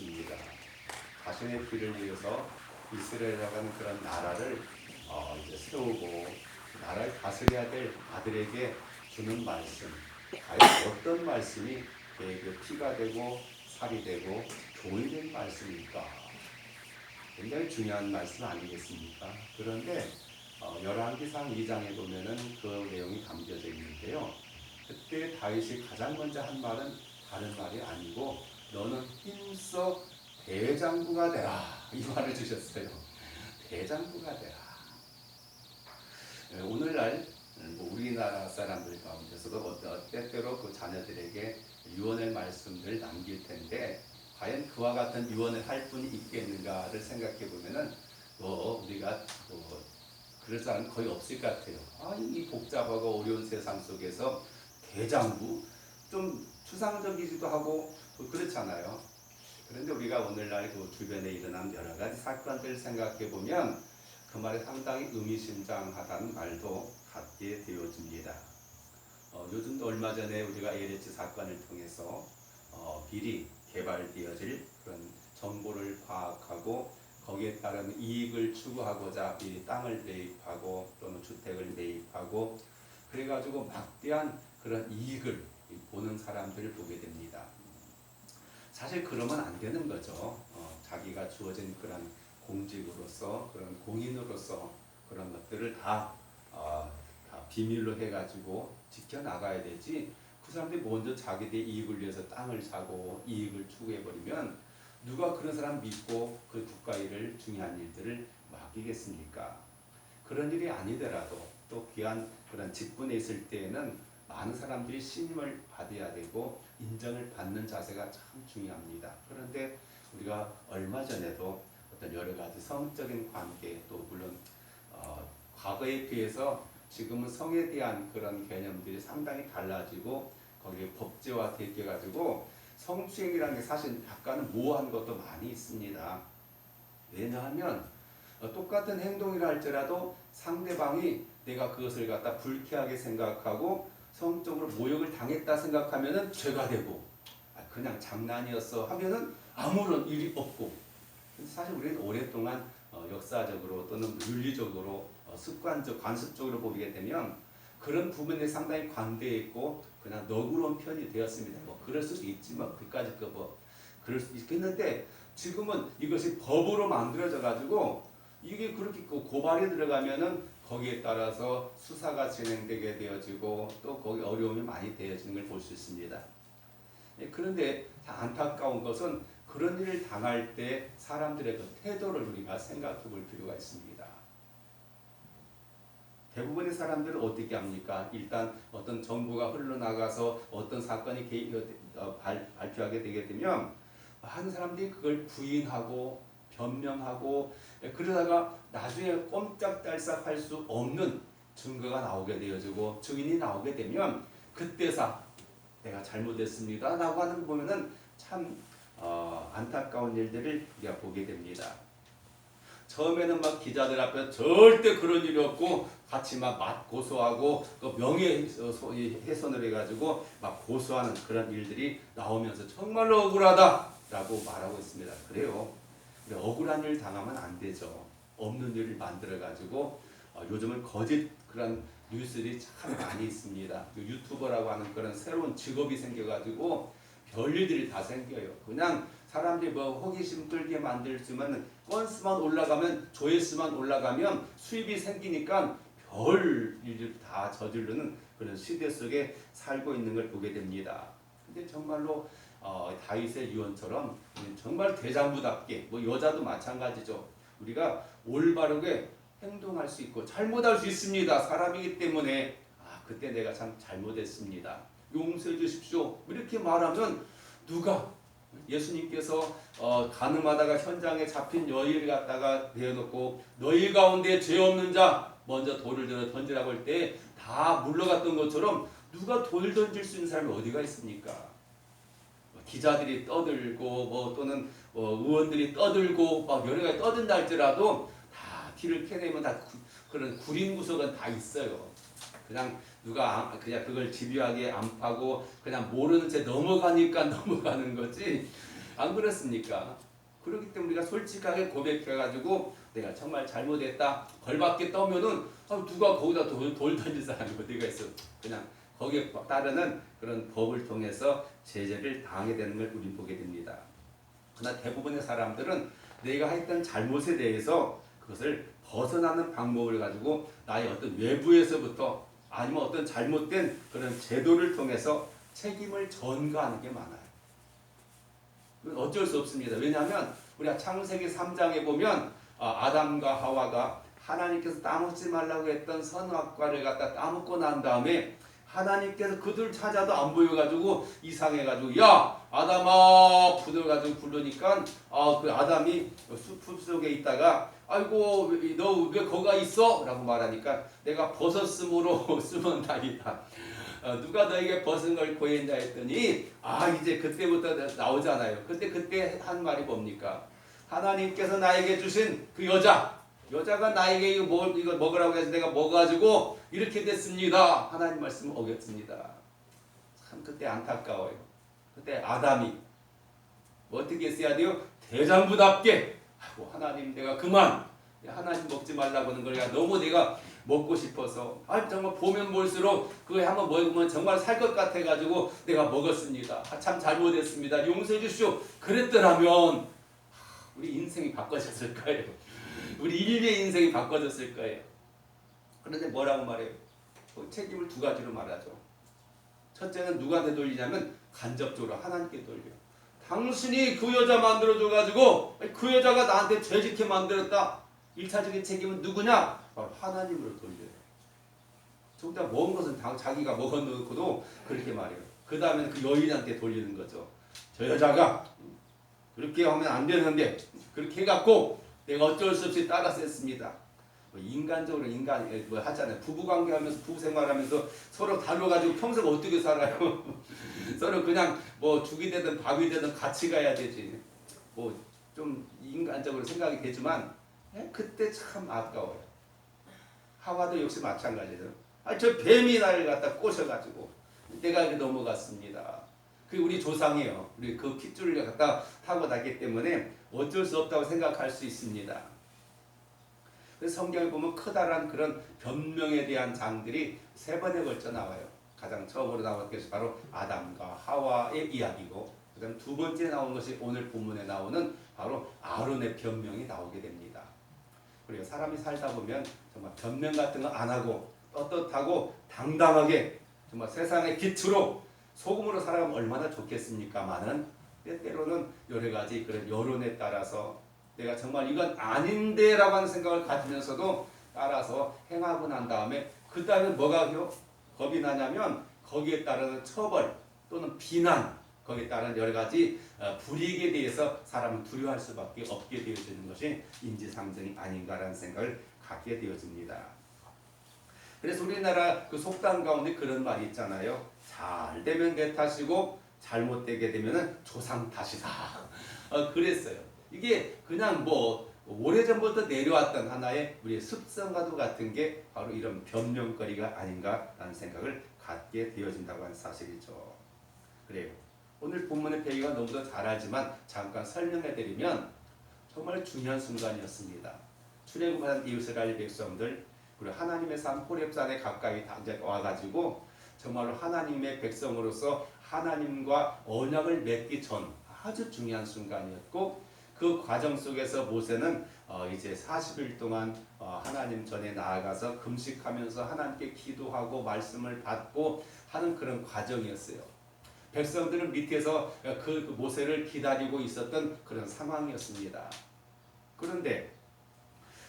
있습니다. 자신의 피를 위해서 이스라엘이라고 하는 그런 나라를 이제 세우고 나라를 다스려야 될 아들에게 주는 말씀, 과연 어떤 말씀이 그에게 피가 되고 살이 되고 종이 된 말씀일까? 굉장히 중요한 말씀 아니겠습니까? 그런데 열왕기상 2장에 보면은 그 내용이 담겨져 있는데요. 그때 다윗이 가장 먼저 한 말은 다른 말이 아니고 너는 힘써 대장부가 되라 이 말을 주셨어요. 대장부가 되라. 오늘날 우리나라 사람들 가운데서도 때때로 그 자녀들에게 유언의 말씀을 남길 텐데 과연 그와 같은 유언을 할 분이 있겠는가를 생각해 보면은 우리가 그럴 사람은 거의 없을 것 같아요. 이 복잡하고 어려운 세상 속에서 대장부 좀 추상적이기도 하고 그렇잖아요. 그런데 우리가 오늘날 그 주변에 일어난 여러 가지 사건들을 생각해 보면 그 말에 상당히 의미심장하다는 말도 갖게 되어집니다. 요즘도 얼마 전에 우리가 LH 사건을 통해서 비리 개발되어질 그런 정보를 파악하고 거기에 따른 이익을 추구하고자 이 땅을 매입하고 또는 주택을 매입하고 그래가지고 막대한 그런 이익을 보는 사람들을 보게 됩니다. 사실 그러면 안 되는 거죠. 자기가 주어진 그런 공직으로서 그런 공인으로서 그런 것들을 다 비밀로 해가지고 지켜나가야 되지. 그 사람들이 먼저 자기들의 이익을 위해서 땅을 사고 이익을 추구해버리면 누가 그런 사람 믿고 그 국가 일을 중요한 일들을 맡기겠습니까? 그런 일이 아니더라도 또 귀한 그런 직분에 있을 때에는 많은 사람들이 신임을 받아야 되고 인정을 받는 자세가 참 중요합니다. 그런데 우리가 얼마 전에도 어떤 여러 가지 성적인 관계 또 물론 과거에 비해서 지금은 성에 대한 그런 개념들이 상당히 달라지고 거기에 법제화 되어가지고 성추행이라는 게 사실 약간은 모호한 것도 많이 있습니다. 왜냐하면 똑같은 행동이라 할지라도 상대방이 내가 그것을 갖다 불쾌하게 생각하고 성적으로 모욕을 당했다 생각하면은 죄가 되고 그냥 장난이었어 하면은 아무런 일이 없고 사실 우리는 오랫동안 역사적으로 또는 윤리적으로 습관적 관습적으로 보게 되면 그런 부분에 상당히 관대해 있고 그냥 너그러운 편이 되었습니다. 그럴 수도 있지만 그까짓 그럴 수도 있겠는데 지금은 이것이 법으로 만들어져 가지고 이게 그렇게 고발이 들어가면은 거기에 따라서 수사가 진행되게 되어지고 또 거기 어려움이 많이 되어지는 걸 볼 수 있습니다. 그런데 안타까운 것은 그런 일을 당할 때 사람들의 그 태도를 우리가 생각해 볼 필요가 있습니다. 대부분의 사람들은 어떻게 합니까? 일단 어떤 정보가 흘러나가서 어떤 사건이 발표하게 되게 되면 많은 사람들이 그걸 부인하고 변명하고 그러다가 나중에 꼼짝달싹 할 수 없는 증거가 나오게 되어지고 증인이 나오게 되면 그때서 내가 잘못했습니다 라고 하는 거 보면은 참 안타까운 일들을 우리가 보게 됩니다. 처음에는 막 기자들 앞에 절대 그런 일이 없고 같이 막 고소하고 그 명예훼손을 해가지고 막 고소하는 그런 일들이 나오면서 정말로 억울하다라고 말하고 있습니다. 그래요. 근데 억울한 일 당하면 안 되죠. 없는 일을 만들어가지고 요즘은 거짓 그런 뉴스들이 참 많이 있습니다. 유튜버라고 하는 그런 새로운 직업이 생겨가지고 별일들이 다 생겨요. 그냥 사람들이 호기심 끌게 만들 수만 건수만 올라가면 조회수만 올라가면 수입이 생기니까 별 일을 다 저지르는 그런 시대 속에 살고 있는 걸 보게 됩니다. 근데 정말로 다윗의 유언처럼 정말 대장부답게 여자도 마찬가지죠. 우리가 올바르게 행동할 수 있고 잘못할 수 있습니다. 사람이기 때문에 그때 내가 참 잘못했습니다. 용서해 주십시오. 이렇게 말하면 누가 예수님께서 가늠하다가 현장에 잡힌 여인을 갖다가 내어놓고 너희 가운데 죄 없는 자 먼저 돌을 들어 던지라고 할 때 다 물러갔던 것처럼 누가 돌 던질 수 있는 사람이 어디가 있습니까? 기자들이 떠들고 또는 의원들이 떠들고 막 여러 가지 떠든다 할지라도 다 뒤를 캐내면 다 그런 구린 구석은 다 있어요. 그냥 누가 그냥 그걸 집요하게 안 파고 그냥 모르는 채 넘어가니까 넘어가는 거지. 안 그렇습니까? 그렇기 때문에 우리가 솔직하게 고백해가지고 내가 정말 잘못했다 걸받게 떠면은 누가 거기다 돌 던질 사람이 어디가 있어. 그냥 거기에 따르는 그런 법을 통해서 제재를 당하게 되는 걸 우리 보게 됩니다. 그러나 대부분의 사람들은 내가 했던 잘못에 대해서 그것을 벗어나는 방법을 가지고 나의 어떤 외부에서부터 아니면 어떤 잘못된 그런 제도를 통해서 책임을 전가하는 게 많아요. 어쩔 수 없습니다. 왜냐하면 우리가 창세기 3장에 보면 아담과 하와가 하나님께서 따먹지 말라고 했던 선악과를 갖다 따먹고 난 다음에 하나님께서 그들 찾아도 안 보여가지고 이상해가지고 야 아담아 부들가지고 부르니까 그 아담이 숲 속에 있다가 아이고 너 왜 거가 있어? 라고 말하니까 내가 벗었으므로 숨은 나이다. 누가 너에게 벗은 걸 고했냐 했더니 이제 그때부터 나오잖아요. 그때 한 말이 뭡니까? 하나님께서 나에게 주신 그 여자가 나에게 이거 먹으라고 해서 내가 먹어가지고 이렇게 됐습니다. 하나님 말씀을 어겼습니다. 참 그때 안타까워요. 그때 아담이 어떻게 했어야 돼요? 대장부답게 하나님 내가 그만 하나님 먹지 말라고 하는 걸 너무 내가 먹고 싶어서 정말 보면 볼수록 그거 한번 먹으면 정말 살 것 같아가지고 내가 먹었습니다. 참 잘못했습니다. 용서해 주시오. 그랬더라면 우리 인생이 바꿔졌을 거예요. 우리 인류의 인생이 바꿔졌을 거예요. 그런데 뭐라고 말해요? 책임을 두 가지로 말하죠. 첫째는 누구한테 돌리냐면 간접적으로 하나님께 돌려. 당신이 그 여자 만들어줘가지고 그 여자가 나한테 죄짓게 만들었다. 1차적인 책임은 누구냐? 하나님으로 돌려요. 정작 먹은 것은 자기가 먹어놓고도 그렇게 말해요. 그 다음에 그 여인한테 돌리는 거죠. 저 여자가 그렇게 하면 안 되는데 그렇게 해갖고 내가 어쩔 수 없이 따라서 했습니다. 인간적으로 하잖아요. 부부관계 하면서 부부생활하면서 서로 다뤄가지고 평생 어떻게 살아요? 서로 그냥 죽이 되든 밥이 되든 같이 가야 되지. 좀 인간적으로 생각이 되지만 그때 참 아까워요. 하와도 역시 마찬가지죠. 저 뱀이 나를 갖다 꼬셔가지고 내가 이렇게 넘어갔습니다. 그게 우리 조상이에요. 우리 그 핏줄을 갖다 타고 났기 때문에 어쩔 수 없다고 생각할 수 있습니다. 그래서 성경에 보면 커다란 그런 변명에 대한 장들이 3번에 걸쳐 나와요. 가장 처음으로 나온 것이 바로 아담과 하와의 이야기고, 그 다음 2번째 나온 것이 오늘 본문에 나오는 바로 아론의 변명이 나오게 됩니다. 그리고 사람이 살다 보면 정말 변명 같은 거 안 하고 떳떳하고 당당하게 정말 세상의 기초로 소금으로 살아가면 얼마나 좋겠습니까마는 때때로는 여러 가지 그런 여론에 따라서 내가 정말 이건 아닌데 라고 하는 생각을 가지면서도 따라서 행하고 난 다음에 그 다음에 뭐가 겁이 나냐면 거기에 따르는 처벌 또는 비난, 거기에 따른 여러 가지 불이익에 대해서 사람은 두려워할 수밖에 없게 되어지는 것이 인지상정이 아닌가라는 생각을 갖게 되어집니다. 그래서 우리나라 그 속담 가운데 그런 말이 있잖아요. 잘 되면 내 탓이고 잘못되게 되면 조상 탓이다. 그랬어요. 이게 그냥 오래전부터 내려왔던 하나의 우리의 습성과도 같은 게 바로 이런 변명거리가 아닌가라는 생각을 갖게 되어진다고 하는 사실이죠. 그래요. 오늘 본문의 배경은 너무도 잘 알지만 잠깐 설명해드리면 정말 중요한 순간이었습니다. 출애굽한 이스라엘 백성들 그리고 하나님의 산 호렙산에 가까이 이제 와가지고 정말로 하나님의 백성으로서 하나님과 언약을 맺기 전 아주 중요한 순간이었고, 그 과정 속에서 모세는 이제 40일 동안 하나님 전에 나아가서 금식하면서 하나님께 기도하고 말씀을 받고 하는 그런 과정이었어요. 백성들은 밑에서 그 모세를 기다리고 있었던 그런 상황이었습니다. 그런데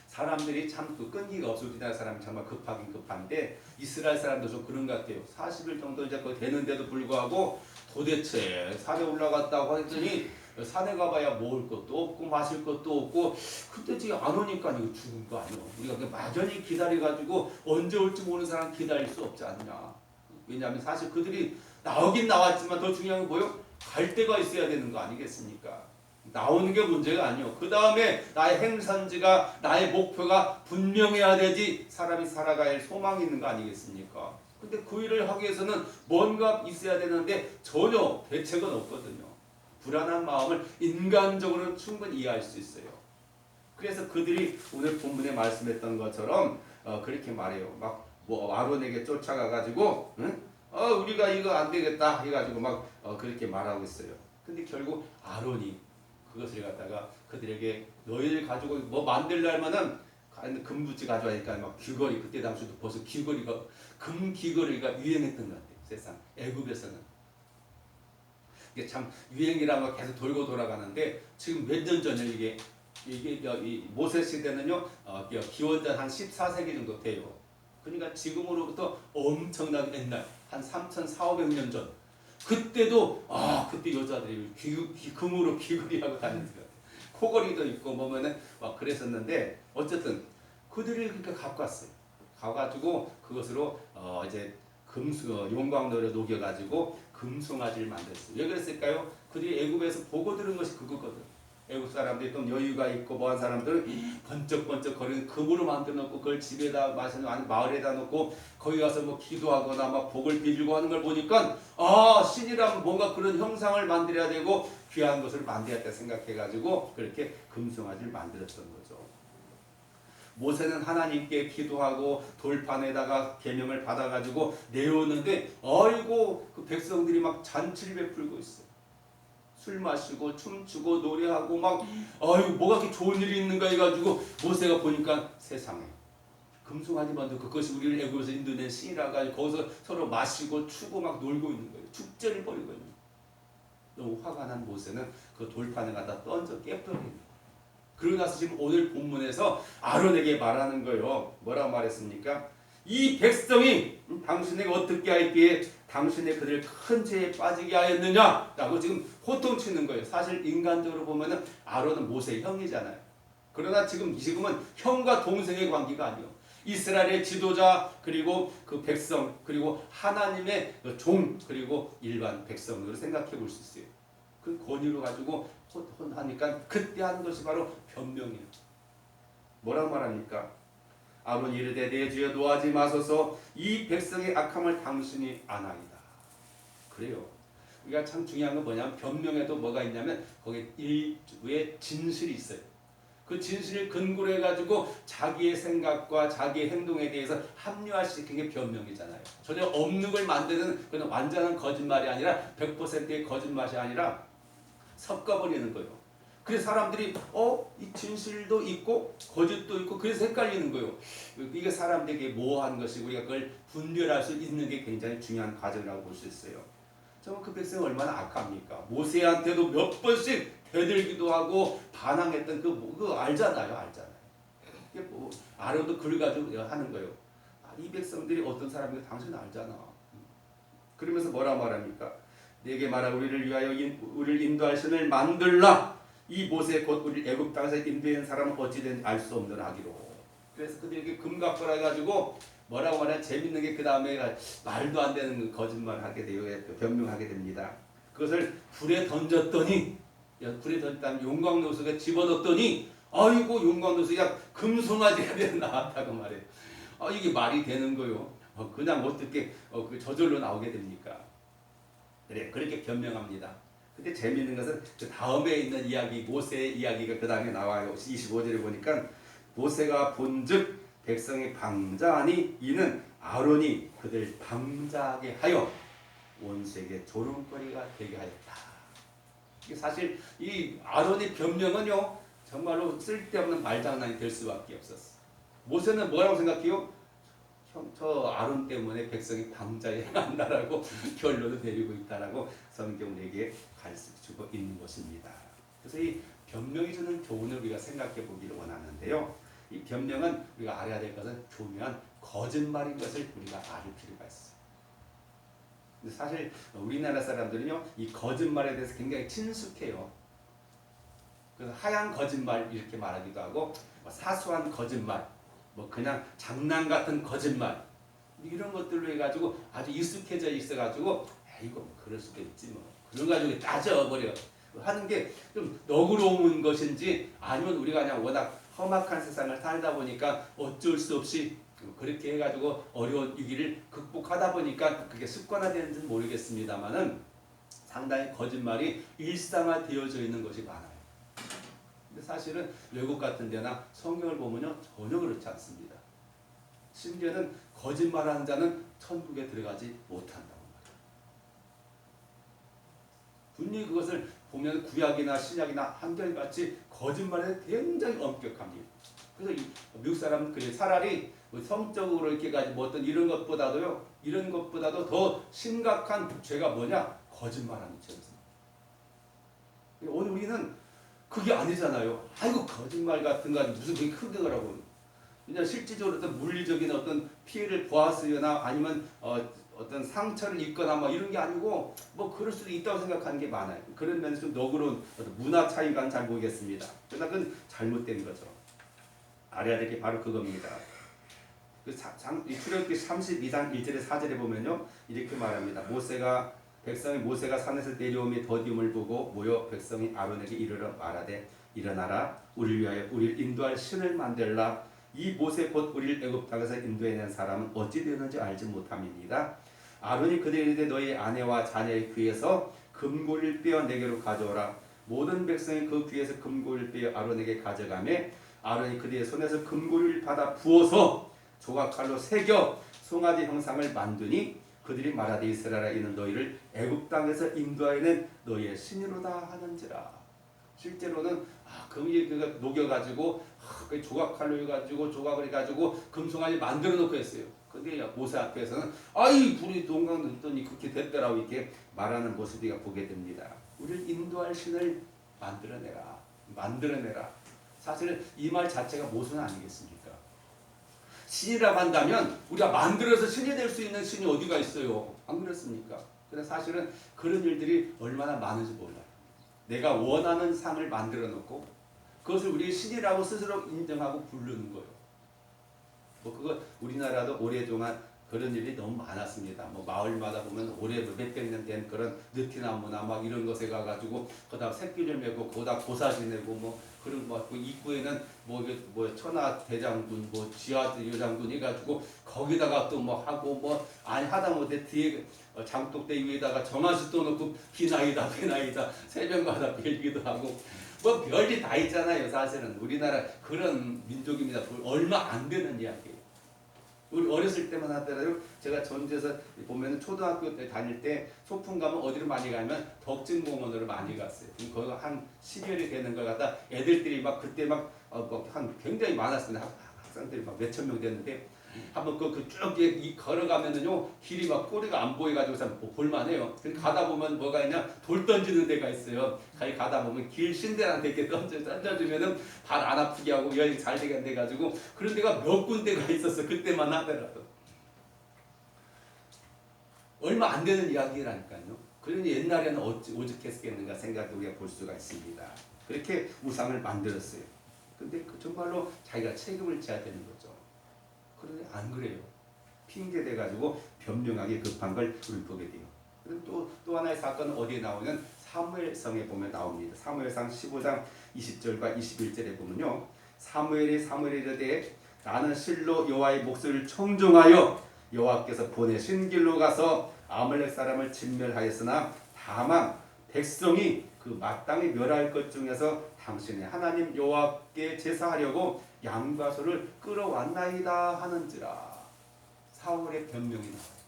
사람들이 참 끈기가 없어. 우리나라 사람이 정말 급하긴 급한데 이스라엘 사람도 좀 그런 것 같아요. 40일 정도 이제 되는데도 불구하고 도대체 산에 올라갔다고 했더니 산에 가봐야 먹을 것도 없고 마실 것도 없고, 근데 지금 안 오니까 이거 죽은 거 아니야. 우리가 막연히 기다려가지고 언제 올지 모르는 사람 기다릴 수 없지 않냐. 왜냐하면 사실 그들이 나오긴 나왔지만 더 중요한 건 뭐예요? 갈 데가 있어야 되는 거 아니겠습니까? 나오는 게 문제가 아니요. 그 다음에 나의 행선지가 나의 목표가 분명해야 되지 사람이 살아가야 할 소망이 있는 거 아니겠습니까? 근데 그 일을 하기 위해서는 뭔가 있어야 되는데 전혀 대책은 없거든요. 불안한 마음을 인간적으로 충분히 이해할 수 있어요. 그래서 그들이 오늘 본문에 말씀했던 것처럼 그렇게 말해요. 막 뭐 아론에게 쫓아가가지고 우리가 이거 안 되겠다 해가지고 막 그렇게 말하고 있어요. 근데 결국 아론이 그것을 갖다가 그들에게 너희들 가지고 뭐 만들려면은 금붙이 가져야 하니까 막 귀걸이, 그때 당시도 벌써 귀걸이가 금 귀걸이가 유행했던 것 같아요. 세상 애굽에서는 이게 참 유행이라는 거 계속 돌고 돌아가는데 지금 몇 년 전에 이게 이 모세 시대는요 기원전 한 14세기 정도 돼요. 그러니까 지금으로부터 엄청나게 옛날 한 3,400년 전 그때도 그때 여자들이 금으로 귀걸이하고 다니는 것 같아요. 코걸이도 있고 보면은 막 그랬었는데 어쨌든 그들이 그렇게 갖고 왔어요. 가가지고 그것으로 이제 용광로를 녹여가지고 금송아지를 만들었어요. 왜 그랬을까요? 그들이 애굽에서 보고 들은 것이 그거거든. 애국 사람들이 좀 여유가 있고 뭐한 사람들은 번쩍번쩍 거리는 금으로 만들어 놓고 그걸 집에다 마시는 아니 마을에다 놓고 거기 가서 뭐 기도하거나 막 복을 빌고 하는 걸 보니까 신이라면 뭔가 그런 형상을 만들어야 되고 귀한 것을 만들어야 돼 생각해가지고 그렇게 금송아지를 만들었던 거죠. 모세는 하나님께 기도하고 돌판에다가 계명을 받아가지고 내려오는데 그 백성들이 막 잔치를 베풀고 있어. 술 마시고 춤추고 노래하고 막 뭐가 그렇게 좋은 일이 있는가 해가지고 모세가 보니까 세상에 금송아지 만들고 그것이 우리를 애굽에서 인도낸 신이라고 하고 거기서 서로 마시고 추고 막 놀고 있는 거예요. 축제를 벌이고 있는 거예요. 너무 화가 난 모세는 그 돌판에 갖다 던져 깨버리는 거예요. 그러고 나서 지금 오늘 본문에서 아론에게 말하는 거예요. 뭐라고 말했습니까? 이 백성이 당신에게 어떻게 하였기에 당신의 그들 큰 죄에 빠지게 하였느냐 라고 지금 호통치는 거예요. 사실 인간적으로 보면은 아론은 모세의 형이잖아요. 그러나 지금은 형과 동생의 관계가 아니에요. 이스라엘의 지도자 그리고 그 백성 그리고 하나님의 종 그리고 일반 백성으로 생각해 볼 수 있어요. 그 권위로 가지고 하니까 그때 하는 것이 바로 변명이에요. 뭐라고 말합니까? 아론이 이르되 내 주여 노하지 마소서 이 백성의 악함을 당신이 아나이다. 그래요. 우리가 참 중요한 건 뭐냐면 변명에도 뭐가 있냐면 거기에 일부의 진실이 있어요. 그 진실을 근거로 해가지고 자기의 생각과 자기의 행동에 대해서 합리화시키는 게 변명이잖아요. 전혀 없는 걸 만드는 그런 완전한 거짓말이 아니라 100%의 거짓말이 아니라 섞어버리는 거예요. 그래서 사람들이 이 진실도 있고 거짓도 있고 그래서 헷갈리는 거예요. 이게 사람들에게 모호한 것이고 우리가 그걸 분별할 수 있는 게 굉장히 중요한 과정이라고 볼 수 있어요. 정말 그 백성이 얼마나 악합니까? 모세한테도 몇 번씩 대들기도 하고 반항했던 그거 알잖아요. 이게 뭐 아론도 그걸 가지고 하는 거예요. 이 백성들이 어떤 사람인지 당신 알잖아. 그러면서 뭐라 말합니까? 내게 말하고 우리를 위하여 우리를 인도할 신을 만들라. 이 모세 곧 우리 애굽 땅에서 인도한 사람은 어찌된 알 수 없는 아기로. 그래서 그들에게 금각보라 해가지고 뭐라고 말하냐 재밌는 게 그 다음에 말도 안 되는 거짓말을 하게 돼요. 변명하게 됩니다. 그것을 불에 던졌더니 용광로 속에 집어넣었더니 용광로 속에 금송아지가 나왔다고 말해요. 이게 말이 되는 거요. 그냥 어떻게 저절로 나오게 됩니까? 그렇게 변명합니다. 근데 재미있는 것은 그 다음에 있는 이야기 모세의 이야기가 그 다음에 나와요. 25절에 보니까 모세가 본즉 백성이 방자하니 이는 아론이 그들 방자하게 하여 원수에게 조롱거리가 되게 하였다. 이게 사실 이 아론의 변명은요 정말로 쓸데없는 말장난이 될 수밖에 없었어. 모세는 뭐라고 생각해요? 저 아론 때문에 백성이 방자에 행한다라고 결론을 내리고 있다라고 성경 우리에게 가르쳐주고 있는 것입니다. 그래서 이 변명이 주는 교훈을 우리가 생각해 보기를 원하는데요. 이 변명은 우리가 알아야 될 것은 교묘한 거짓말인 것을 우리가 알 필요가 있어요. 근데 사실 우리나라 사람들은요 이 거짓말에 대해서 굉장히 친숙해요. 그래서 하얀 거짓말 이렇게 말하기도 하고 사소한 거짓말 그냥 장난 같은 거짓말 이런 것들로 해가지고 아주 익숙해져 있어가지고 이거 그럴 수도 있지 그런 가지고 따져버려 하는 게 좀 너그러운 것인지 아니면 우리가 그냥 워낙 험악한 세상을 살다 보니까 어쩔 수 없이 그렇게 해가지고 어려운 위기를 극복하다 보니까 그게 습관화되는지는 모르겠습니다만은 상당히 거짓말이 일상화되어져 있는 것이 많아요. 근데 사실은 외국 같은 데나 성경을 보면요 전혀 그렇지 않습니다. 심지어는 거짓말하는 자는 천국에 들어가지 못한다고 말해요. 분명히 그것을 보면 구약이나 신약이나 한결같이 거짓말에 굉장히 엄격합니다. 그래서 미국 사람은 그래 차라리 성적으로 이렇게 가지고 뭐 어떤 이런 것보다도 더 심각한 죄가 뭐냐? 거짓말하는 죄입니다. 오늘 우리는 그게 아니잖아요. 아이고 거짓말 같은 거 무슨 그게 큰 거라고. 그냥 실질적으로 어떤 물리적인 어떤 피해를 보았으거나 아니면 어떤 상처를 입거나 뭐 이런 게 아니고 뭐 그럴 수도 있다고 생각하는 게 많아요. 그런 면에서 좀 너그러운 문화 차이가 잘 보이겠습니다. 그러나 그건 잘못된 거죠. 알아야 될 게 바로 그겁니다. 출애굽기 32장 1절에 4절에 보면요 이렇게 말합니다. 백성이 모세가 산에서 내려오며 더디움을 보고 모여 백성이 아론에게 이르러 말하되 일어나라 우리를 위하여 우리를 인도할 신을 만들라. 이 모세 곧 우리를 애굽 땅에서 인도해낸 사람은 어찌 되는지 알지 못함이니이다. 아론이 그들에게 이르되 너희 아내와 자녀의 귀에서 금고리를 빼어 내게로 가져오라. 모든 백성이 그 귀에서 금고리를 빼어 아론에게 가져가며 아론이 그들의 손에서 금고리를 받아 부어서 조각칼로 새겨 송아지 형상을 만드니 그들이 말하되 이스라엘아 이는 너희를 애굽 땅에서 인도하여낸 너희의 신이로다 하는지라. 실제로는 금이 그거 녹여가지고 조각칼로 해가지고 조각을 해가지고 금송아지 만들어 놓고 했어요. 근데 모세 앞에서는 아이 불이 동강 넣더니 그렇게 됐더라고 이렇게 말하는 모습 우리가 보게 됩니다. 우리를 인도할 신을 만들어내라. 사실은 이 말 자체가 모순 아니겠습니까? 신이라고 한다면 우리가 만들어서 신이 될 수 있는 신이 어디가 있어요? 안 그렇습니까? 근데 사실은 그런 일들이 얼마나 많은지 몰라요. 내가 원하는 상을 만들어 놓고 그것을 우리 신이라고 스스로 인정하고 부르는 거예요. 뭐 그거 우리나라도 오랫동안 그런 일이 너무 많았습니다. 뭐 마을마다 보면 오래 몇백 년 된 그런 느티나무나 막 이런 것에 가가지고 거기다 새끼를 메고 거기다 고사 지내고 뭐 그런 그 입구에는 뭐 천하 대장군 뭐 지하 여장군 해가지고 거기다가 또 뭐 하고 뭐 아니 하다못해 뒤에 장독대 위에다가 정화수도 놓고 기나이다 새벽마다 빌기도 하고 뭐 별이 다 있잖아요. 사실은 우리나라 그런 민족입니다. 얼마 안 되는 이야기예요. 우리 어렸을 때만 하더라도 제가 전주에서 보면 초등학교 때 다닐 때 소풍 가면 어디로 많이 가면 덕진공원으로 많이 갔어요. 거기 한 10여일이 되는 걸 갖다 애들들이 막 그때 막 한 굉장히 많았습니다. 학생들이 막 몇천 명 됐는데 한번 쭉 걸어가면은요 길이 막 꼬리가 안 보여가지고 볼만해요. 가다 보면 뭐가 있냐 돌 던지는 데가 있어요. 가다 보면 길 신대한테 이렇게 던져주면은 발 안 아프게 하고 여행 잘 되게 돼가지고 그런 데가 몇 군데가 있었어. 그때만 하더라도 얼마 안 되는 이야기라니까요. 그러니 옛날에는 어찌 오죽했겠는가 생각을 우리가 볼 수가 있습니다. 그렇게 우상을 만들었어요. 근데 정말로 자기가 책임을 져야 되는 거죠. 그런데 안 그래요. 핑계 대가지고 변명하기 급한 걸 우리 보게 돼요. 그리고 또 하나의 사건은 어디에 나오면 사무엘성에 보면 나옵니다. 사무엘상 15장 20절과 21절에 보면요. 사무엘이 이르되 나는 실로 여호와의 목소리를 청종하여 여호와께서 보내신 길로 가서 아말렉 사람을 진멸하였으나 다만 백성이 그 마땅히 멸할 것 중에서 당신의 하나님 여호와께 제사하려고 양과 소를 끌어왔나이다 하는지라. 사울의 변명이 나와요.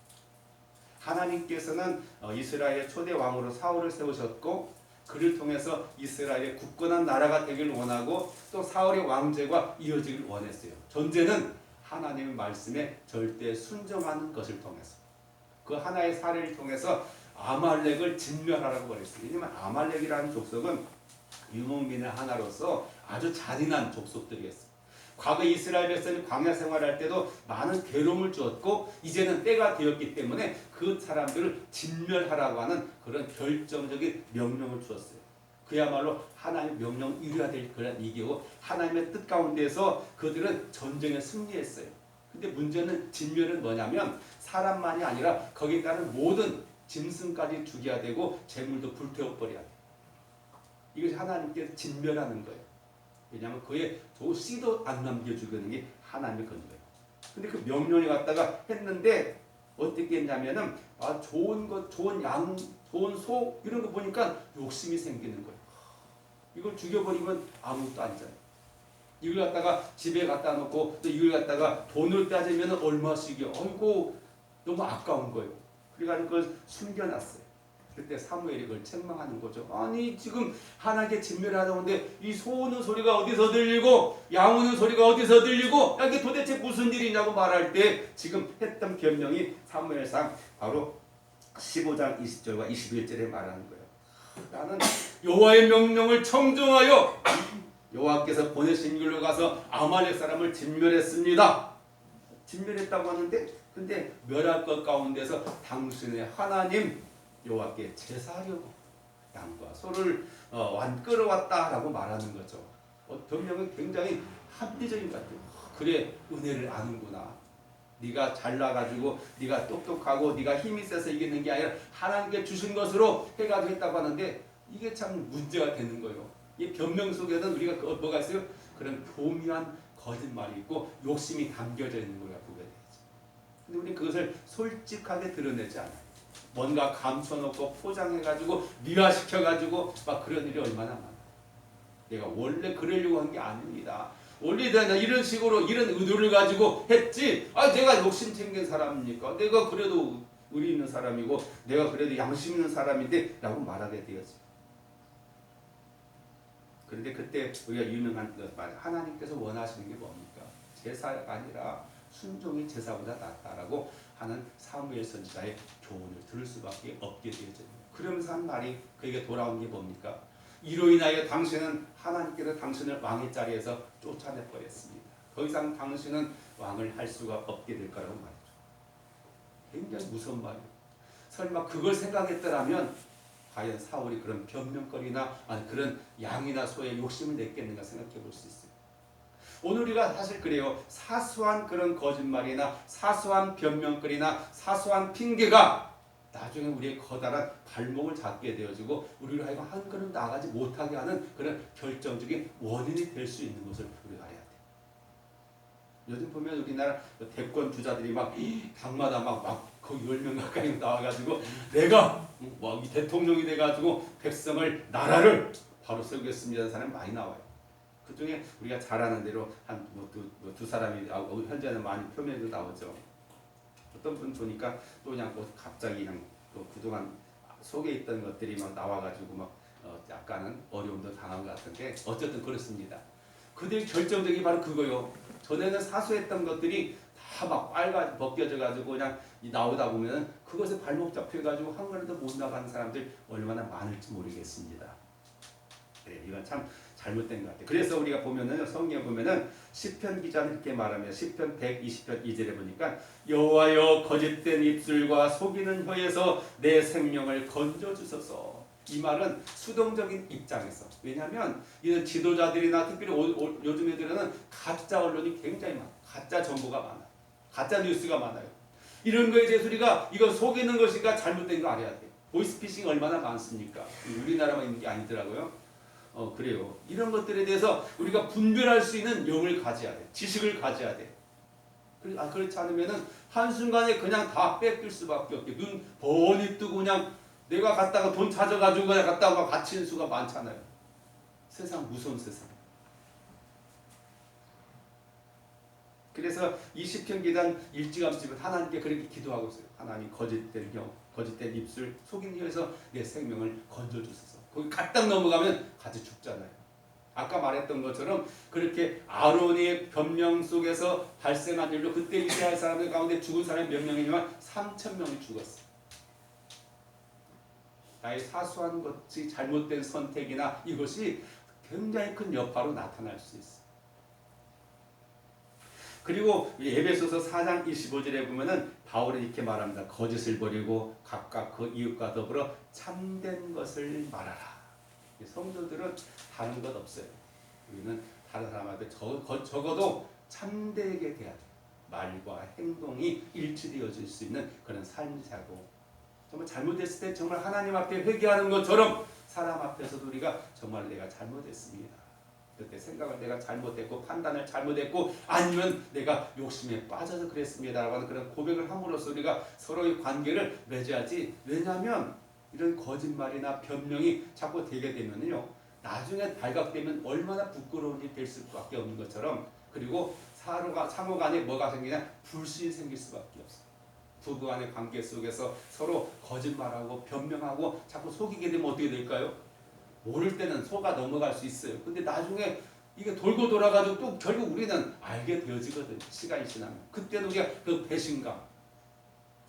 하나님께서는 이스라엘의 초대 왕으로 사울을 세우셨고 그를 통해서 이스라엘의 굳건한 나라가 되길 원하고 또 사울의 왕제가 이어지길 원했어요. 전제는 하나님의 말씀에 절대 순종하는 것을 통해서 그 하나의 사례를 통해서 아말렉을 진멸하라고 그랬어요. 왜냐하면 아말렉이라는 족속은 유목민의 하나로서 아주 잔인한 족속들이었어요. 과거 이스라엘 백성이 광야 생활할 때도 많은 괴로움을 주었고 이제는 때가 되었기 때문에 그 사람들을 진멸하라고 하는 그런 결정적인 명령을 주었어요. 그야말로 하나님의 명령 이루어야 될 그런 이기고 하나님의 뜻 가운데서 그들은 전쟁에 승리했어요. 근데 문제는 진멸은 뭐냐면 사람만이 아니라 거기에 따른 모든 짐승까지 죽여야 되고 재물도 불태워버려야 돼요. 이것이 하나님께 진멸하는 거예요. 왜냐하면 그의 씨도 안 남겨주는 게 하나님의 건거예요. 근데 그 명령을 갖다가 했는데 어떻게 했냐면은 좋은 돈, 소 이런 거 보니까 욕심이 생기는 거예요. 이걸 죽여버리면 아무것도 아니잖아요. 이걸 갖다가 집에 갖다 놓고 또 이걸 갖다가 돈을 따지면 얼마씩이요. 어이고 너무 아까운 거예요. 그래가지고 그걸 숨겨놨어요. 그때 사무엘이 그걸 책망하는 거죠. 아니 지금 하나님께 진멸하다 오는데 이 소 우는 소리가 어디서 들리고 양 우는 소리가 어디서 들리고 이게 도대체 무슨 일이냐고 말할 때 지금 했던 변명이 사무엘상 바로 15장 20절과 21절에 말하는 거예요. 나는 여호와의 명령을 청정하여 여호와께서 보내신 길로 가서 아말렉 사람을 진멸했습니다. 진멸했다고 하는데 근데 멸할 것 가운데서 당신의 하나님 여호와께 제사하려고 양과 소를 끌어왔다라고 말하는 거죠. 변명은 굉장히 합리적인 것 같아요. 그래 은혜를 아는구나. 네가 잘나가지고 네가 똑똑하고 네가 힘이 세서 이기는 게 아니라 하나님께 주신 것으로 해가지고 했다고 하는데 이게 참 문제가 되는 거예요. 이 변명 속에는 우리가 뭐가 있어요? 그런 교묘한 거짓말이 있고 욕심이 담겨져 있는 걸 보게 되죠. 근데 우리 그것을 솔직하게 드러내지 않아요. 뭔가 감춰놓고 포장해가지고 미화시켜가지고 막 그런 일이 얼마나 많아요. 내가 원래 그러려고 한 게 아닙니다. 원래 내가 이런 식으로 이런 의도를 가지고 했지. 내가 욕심 챙긴 사람입니까? 내가 그래도 의리 있는 사람이고 내가 그래도 양심 있는 사람인데 라고 말하게 되었어요. 그런데 그때 우리가 유명한 말 하나님께서 원하시는 게 뭡니까? 제사가 아니라 순종이 제사보다 낫다라고 하는 사무엘 선지자의 교훈을 들을 수밖에 없게 되었죠. 그러면서 한 말이 그에게 돌아온 게 뭡니까? 이로 인하여 당신은 하나님께서 당신을 왕의 자리에서 쫓아내 버렸습니다. 더 이상 당신은 왕을 할 수가 없게 될 거라고 말이죠. 굉장히 무서운 말이에요. 설마 그걸 생각했더라면 과연 사울이 그런 변명거리나 아니 그런 양이나 소의 욕심을 냈겠는가 생각해 볼 수 있어요. 오늘 우리가 사실 그래요. 사소한 그런 거짓말이나 사소한 변명거리나 사소한 핑계가 나중에 우리의 커다란 발목을 잡게 되어지고 우리를 하여금 한 걸음 나가지 못하게 하는 그런 결정적인 원인이 될 수 있는 것을 우리가 알아야 돼요. 요즘 보면 우리나라 대권 주자들이 막 당마다 막 거기 10명 가까이 나와가지고 내가 이 대통령이 돼가지고 백성을 나라를 바로 세우겠습니다. 사람이 많이 나와요. 그 중에 우리가 잘 아는 대로 한 두 사람이 현재는 많이 표면에도 나오죠. 어떤 분 보니까 또 그냥 갑자기 그냥 그동안 속에 있던 것들이 막 나와가지고 막 약간은 어려움도 당한 것 같은데 어쨌든 그렇습니다. 그들이 결정적이 바로 그거요. 전에는 사소했던 것들이 다 막 빨간 벗겨져가지고 그냥 나오다 보면 그것에 발목 잡혀가지고 한 걸음도 못 나가는 사람들 얼마나 많을지 모르겠습니다. 네, 이건 참 잘못된 것 같아요. 그래서 우리가 보면은 성경에 보면은 시편 기자는 이렇게 말하면 시편 120편 2절에 보니까 여호와여 거짓된 입술과 속이는 혀에서 내 생명을 건져 주소서. 이 말은 수동적인 입장에서 왜냐하면 이런 지도자들이나 특별히 요즘 애들은 가짜 언론이 굉장히 많아요. 가짜 정보가 많아요. 가짜 뉴스가 많아요. 이런 거에 대해서 우리가 이거 속이는 것인가 잘못된 거 알아야 돼요. 보이스피싱 얼마나 많습니까? 우리나라만 있는 게 아니더라고요. 그래요. 이런 것들에 대해서 우리가 분별할 수 있는 영을 가져야 돼. 지식을 가져야 돼. 그렇지 않으면은 한순간에 그냥 다 뺏길 수밖에 없게 눈 번히 뜨고 그냥 내가 갔다가 돈 찾아가지고 그냥 갔다가 갇히는 수가 많잖아요. 세상 무서운 세상. 그래서 이 시편 기단 일찌감치면 하나님께 그렇게 기도하고 있어요. 하나님 거짓된 혀, 거짓된 입술, 속인 혀에서 내 생명을 건져주소서. 거기 가딱 넘어가면 같이 죽잖아요. 아까 말했던 것처럼 그렇게 아론의 변명 속에서 발생한 일로 그때 이스라엘 사람들 가운데 죽은 사람이 몇 명이냐면 3,000명이 죽었어요. 나의 사소한 것이 잘못된 선택이나 이것이 굉장히 큰 여파로 나타날 수 있어요. 그리고 에베소서 4장 25절에 보면은 바울은 이렇게 말합니다. 거짓을 버리고 각각 그 이웃과 더불어 참된 것을 말하라. 성도들은 다른 것 없어요. 우리는 다른 사람한테 적어도 참되게 대해야 돼요. 말과 행동이 일치되어질 수 있는 그런 삶을 살고 정말 잘못했을 때 정말 하나님 앞에 회개하는 것처럼 사람 앞에서도 우리가 정말 내가 잘못했습니다. 그때 생각을 내가 잘못했고 판단을 잘못했고 아니면 내가 욕심에 빠져서 그랬습니다라고 하는 그런 고백을 함으로써 우리가 서로의 관계를 맺어야지. 왜냐하면 이런 거짓말이나 변명이 자꾸 되게 되면요, 나중에 발각되면 얼마나 부끄러운 일이 될 수밖에 없는 것처럼, 그리고 상호 간에 뭐가 생기냐, 불신이 생길 수밖에 없어요. 부부 간의 관계 속에서 서로 거짓말하고 변명하고 자꾸 속이게 되면 어떻게 될까요? 모를 때는 속아 넘어갈 수 있어요. 근데 나중에 이게 돌고 돌아가지고 또 결국 우리는 알게 되어지거든. 시간이 지나면. 그때는 우리가 그 배신감,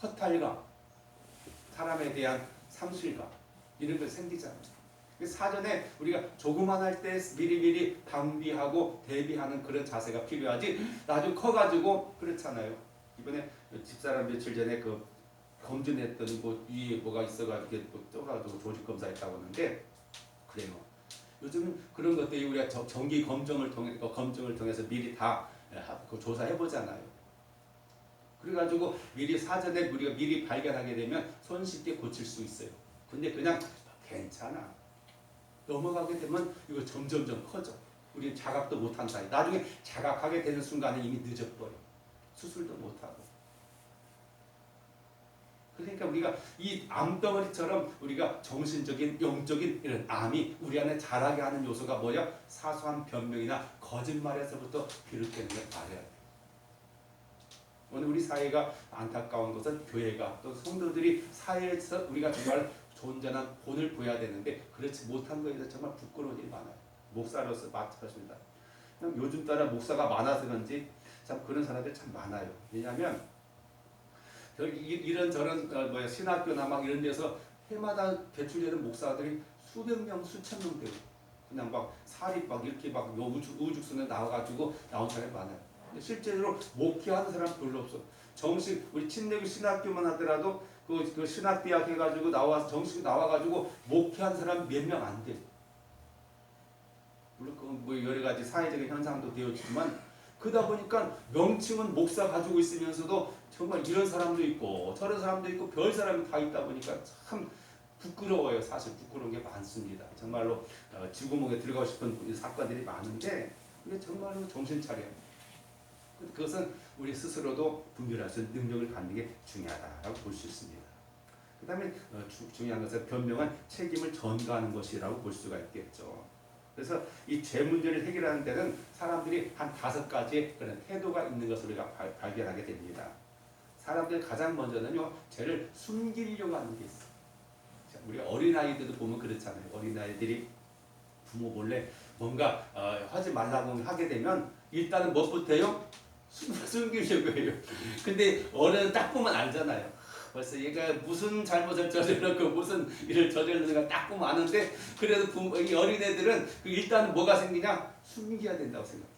허탈감, 사람에 대한 상실감 이런 게 생기잖아요. 사전에 우리가 조그만 할 때 미리미리 방비하고 대비하는 그런 자세가 필요하지, 나중에 커가지고 그렇잖아요. 이번에 집사람 며칠 전에 그 검진했더니 뭐 위에 뭐가 있어가지고 떠가지고 조직 검사했다고 하는데, 그래요. 요즘 그런 것들이 우리가 정기 검증을 통해서 미리 다 조사해 보잖아요. 그래가지고 미리 사전에 우리가 미리 발견하게 되면 손쉽게 고칠 수 있어요. 근데 그냥 괜찮아, 넘어가게 되면 이거 점점점 커져. 우리 자각도 못한 사이, 나중에 자각하게 되는 순간에 이미 늦어버려. 수술도 못하고. 그러니까 우리가 이 암덩어리처럼 우리가 정신적인, 영적인 이런 암이 우리 안에 자라게 하는 요소가 뭐야? 사소한 변명이나 거짓말에서부터 비롯되는 걸 알아야 돼. 오늘 우리 사회가 안타까운 것은 교회가 또 성도들이 사회에서 우리가 정말 온전한 본을 보여야 되는데 그렇지 못한 거에 대해서 정말 부끄러운 일이 많아요. 목사로서 마찬가지입니다. 요즘 따라 목사가 많아서 그런지 참 그런 사람들이 참 많아요. 왜냐하면 이런저런 신학교나 막 이런 데서 해마다 배출되는 목사들이 수백 명, 수천 명 되고 그냥 막 살이 막 이렇게 막 우죽순에 나와가지고 나온 사람이 많아요. 근데 실제로 목회하는 사람 별로 없어. 우리 친내교 신학교만 하더라도 그 신학대학 해가지고 정식 나와가지고 목회한 사람 몇 명 안 돼. 물론 그 뭐 여러 가지 사회적인 현상도 되었지만 그러다 보니까 명칭은 목사 가지고 있으면서도 정말 이런 사람도 있고 저런 사람도 있고 별 사람이 다 있다 보니까 참 부끄러워요. 사실 부끄러운 게 많습니다. 정말로 쥐구멍에 들어가고 싶은 사건들이 많은데 근데 정말로 정신 차려요. 그것은 우리 스스로도 분별할 수 있는 능력을 갖는 게 중요하다고 볼 수 있습니다. 그 다음에 중요한 것은 변명은 책임을 전가하는 것이라고 볼 수가 있겠죠. 그래서 이 죄 문제를 해결하는 데는 사람들이 한 5가지의 그런 태도가 있는 것을 우리가 발견하게 됩니다. 사람들이 가장 먼저는요, 죄를 숨기려고 하는 게 있어요. 우리 어린아이들도 보면 그렇잖아요. 어린아이들이 부모 몰래 뭔가 하지 말라고 하게 되면 일단은 무엇부터 해요? 숨기려고 해요. 근데 어른은 딱 보면 알잖아요. 벌써 얘가 무슨 잘못을 저질렀고 무슨 일을 저질렀는가 딱 보면 아는데 그래도 이 어린애들은 일단 뭐가 생기냐? 숨겨야 된다고 생각해요.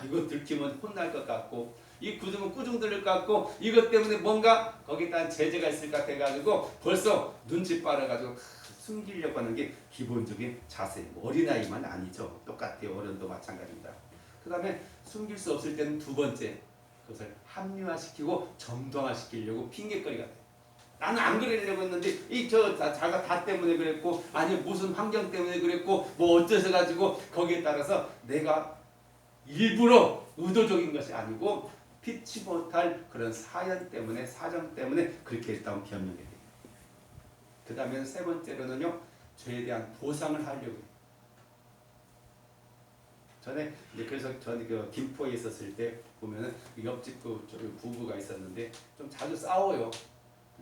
이거 들키면 혼날 것 같고 이 굳으면 꾸중 들릴 것 같고 이것 때문에 뭔가 거기다 제재가 있을 것 같아가지고 벌써 눈치 빨아가지고 숨기려고 하는 게 기본적인 자세예요. 어린아이만 아니죠. 똑같아요. 어른도 마찬가지입니다. 그 다음에 숨길 수 없을 때는 2번째, 그것을 합리화시키고 정당화시키려고 핑계거리가 돼. 나는 안 그러려고 했는데 자가 다 때문에 그랬고 아니 무슨 환경 때문에 그랬고 뭐 어째서 가지고 거기에 따라서 내가 일부러 의도적인 것이 아니고 피치 못할 그런 사연 때문에 사정 때문에 그렇게 했다고 변명이 돼요. 그 다음에 3번째로는요, 죄에 대한 보상을 하려고 해요. 전에 그래서 저는 그 김포에 있었을 때 보면은 옆집 부부가 있었는데 좀 자주 싸워요.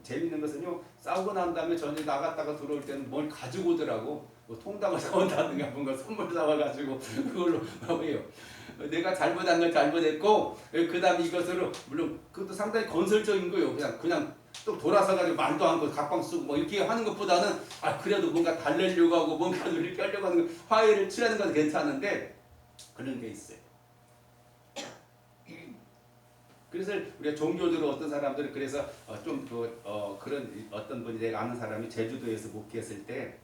재밌는 것은요, 싸우고 난 다음에 저녁에 나갔다가 들어올 때는 뭘 가지고 오더라고. 뭐 통닭을 사온다든가 뭔가 선물 사와가지고 그걸로 해요. 내가 잘못한 건 잘못했고 그 다음에 이것으로 물론 그것도 상당히 건설적인 거예요. 그냥 또 돌아서 가지고 말도 않고 각방 쓰고 뭐 이렇게 하는 것보다는 그래도 뭔가 달래려고 하고 뭔가 이렇게 하려고 하는 거, 화해를 취하는 건 괜찮은데 그런 게 있어요. 그래서 우리가 종교적으로 어떤 사람들은 그래서 그런 어떤 분이 내가 아는 사람이 제주도에서 목회했을 때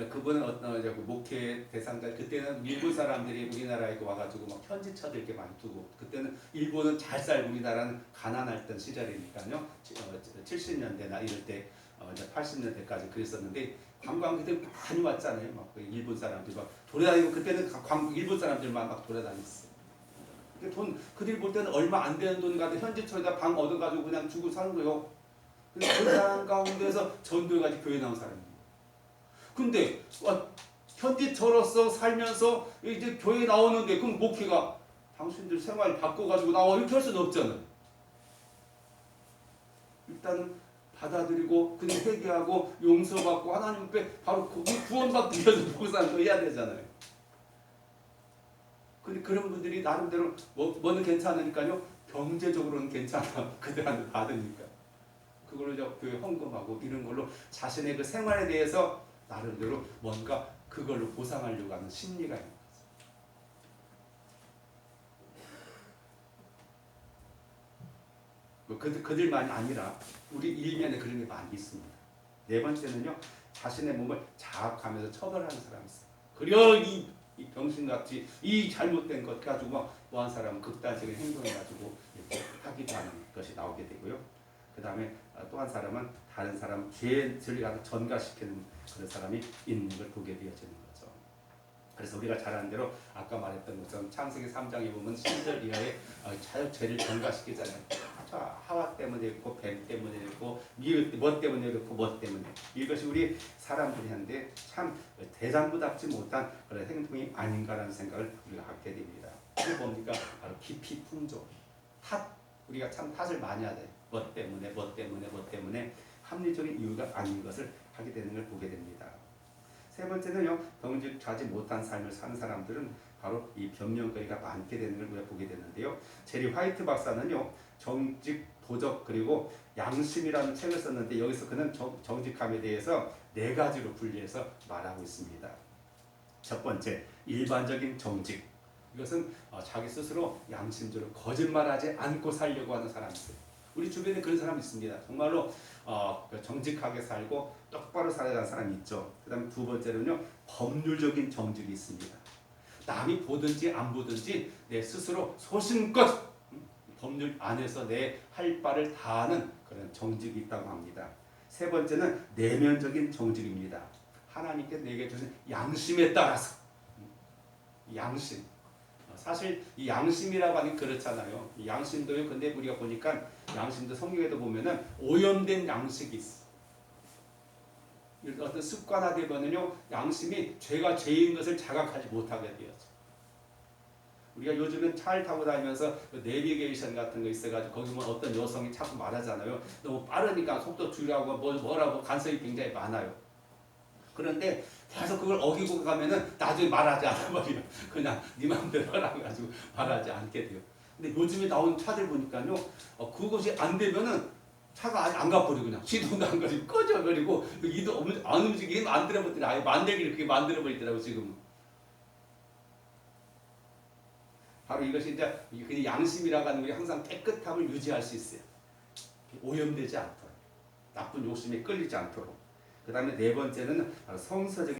그분은 목회 대상자 그때는 일본 사람들이 우리나라에 와가지고 막 현지처들 이렇게 많이 두고 그때는 일본은 잘 살고 우리나라는 가난했던 시절이니까요. 70년대나 이럴 때 80년대까지 그랬었는데 관광객들 많이 왔잖아요. 막 일본 사람들 막 돌아다니고 그때는 일본 사람들만 막 돌아다녔어요. 그들 볼 때는 얼마 안 되는 돈 같은 현지처에다 방 얻어가지고 그냥 주고 사는 거요. 근데 그 사람 가운데서 전도해가지고 교회 나온 사람이에요. 근데 현지처로서 살면서 이제 교회 나오는데 그럼 목회가 당신들 생활 바꿔가지고 나와 이렇게 할 수는 없잖아요. 일단은 받아들이고 근데 회개하고 용서받고 하나님 앞에 바로 구원받기 위해서 복사를 해야 되잖아요. 근데 그런 분들이 나름대로 뭐는 괜찮으니까요. 경제적으로는 괜찮아. 그들한테 받으니까. 그걸로 그 헌금하고 이런 걸로 자신의 그 생활에 대해서 나름대로 뭔가 그걸로 보상하려고 하는 심리가 있는 거죠. 그들만이 아니라 우리 일면에 그런 게 많이 있습니다. 네 번째는요. 자신의 몸을 자학하면서 처벌하는 사람이 있어요. 그려 이 병신같이 이 잘못된 것 가지고 뭐 한 사람은 극단적인 행동을 가지고 하기도 하는 것이 나오게 되고요. 그 다음에 또 한 사람은 다른 사람 죄를 가서 전가시키는 그런 사람이 있는 걸 보게 되어지는 거죠. 그래서 우리가 잘 아는 대로 아까 말했던 것처럼 창세기 3장에 보면 10절 이하에 죄를 전가시키잖아요. 하와 때문에 있고 뱀 때문에 있고 뭐 때문에 있고 뭐 때문에 이것이 우리 사람들이 하는데 참 대장부답지 못한 그런 행동이 아닌가라는 생각을 우리가 갖게 됩니다. 이게 뭡니까? 바로 기피 풍조 우리가 참 탓을 많이 하죠. 뭐 때문에 합리적인 이유가 아닌 것을 하게 되는 걸 보게 됩니다. 세 번째는요, 정직하지 못한 삶을 사는 사람들은 바로 이 변명거리가 많게 되는 걸 우리가 보게 되는데요. 제리 화이트 박사는요, 정직, 도적 그리고 양심이라는 책을 썼는데 여기서 그는 정직함에 대해서 네 가지로 분리해서 말하고 있습니다. 첫 번째, 일반적인 정직. 이것은 자기 스스로 양심적으로 거짓말하지 않고 살려고 하는 사람이 있어요. 우리 주변에 그런 사람이 있습니다. 정말로 정직하게 살고 똑바로 살아야 하는 사람이 있죠. 그 다음에 두 번째로는요, 법률적인 정직이 있습니다. 남이 보든지 안 보든지 내 스스로 소신껏 법률 안에서 내 할 바를 다하는 그런 정직이 있다고 합니다. 세 번째는 내면적인 정직입니다. 하나님께 내게 주신 양심에 따라서 양심. 사실 이 양심이라고 하는 그렇잖아요. 이 양심도요. 근데 우리가 보니까 양심도 성경에도 보면은 오염된 양식이 있어. 어떤 습관화되면은요, 양심이 죄가 죄인 것을 자각하지 못하게 되었죠. 우리가 요즘엔 차를 타고 다니면서 내비게이션 같은 거 있어가지고 거기 보면 어떤 여성이 자꾸 말하잖아요. 너무 빠르니까 속도 줄이라고 뭐라고 간섭이 굉장히 많아요. 그런데 계속 그걸 어기고 가면은 나중에 말하지 않아 버리면 그냥 네 마음대로 하라고 가지고 말하지 않게 돼요. 근데 요즘에 나온 차들 보니까요, 그것이 안 되면은 차가 아예 안 가버리고 그냥 시동도 안 걸리고 꺼져버리고 이도 안 움직이게 만들어버리더라고요. 아예 만들기를 그렇게 만들어버리더라고요 지금. 바로 이것이 이제 그냥 양심이라고 하는 게 항상 깨끗함을 유지할 수 있어요. 오염되지 않도록, 나쁜 욕심에 끌리지 않도록. 그 다음에 네 번째는 성서적인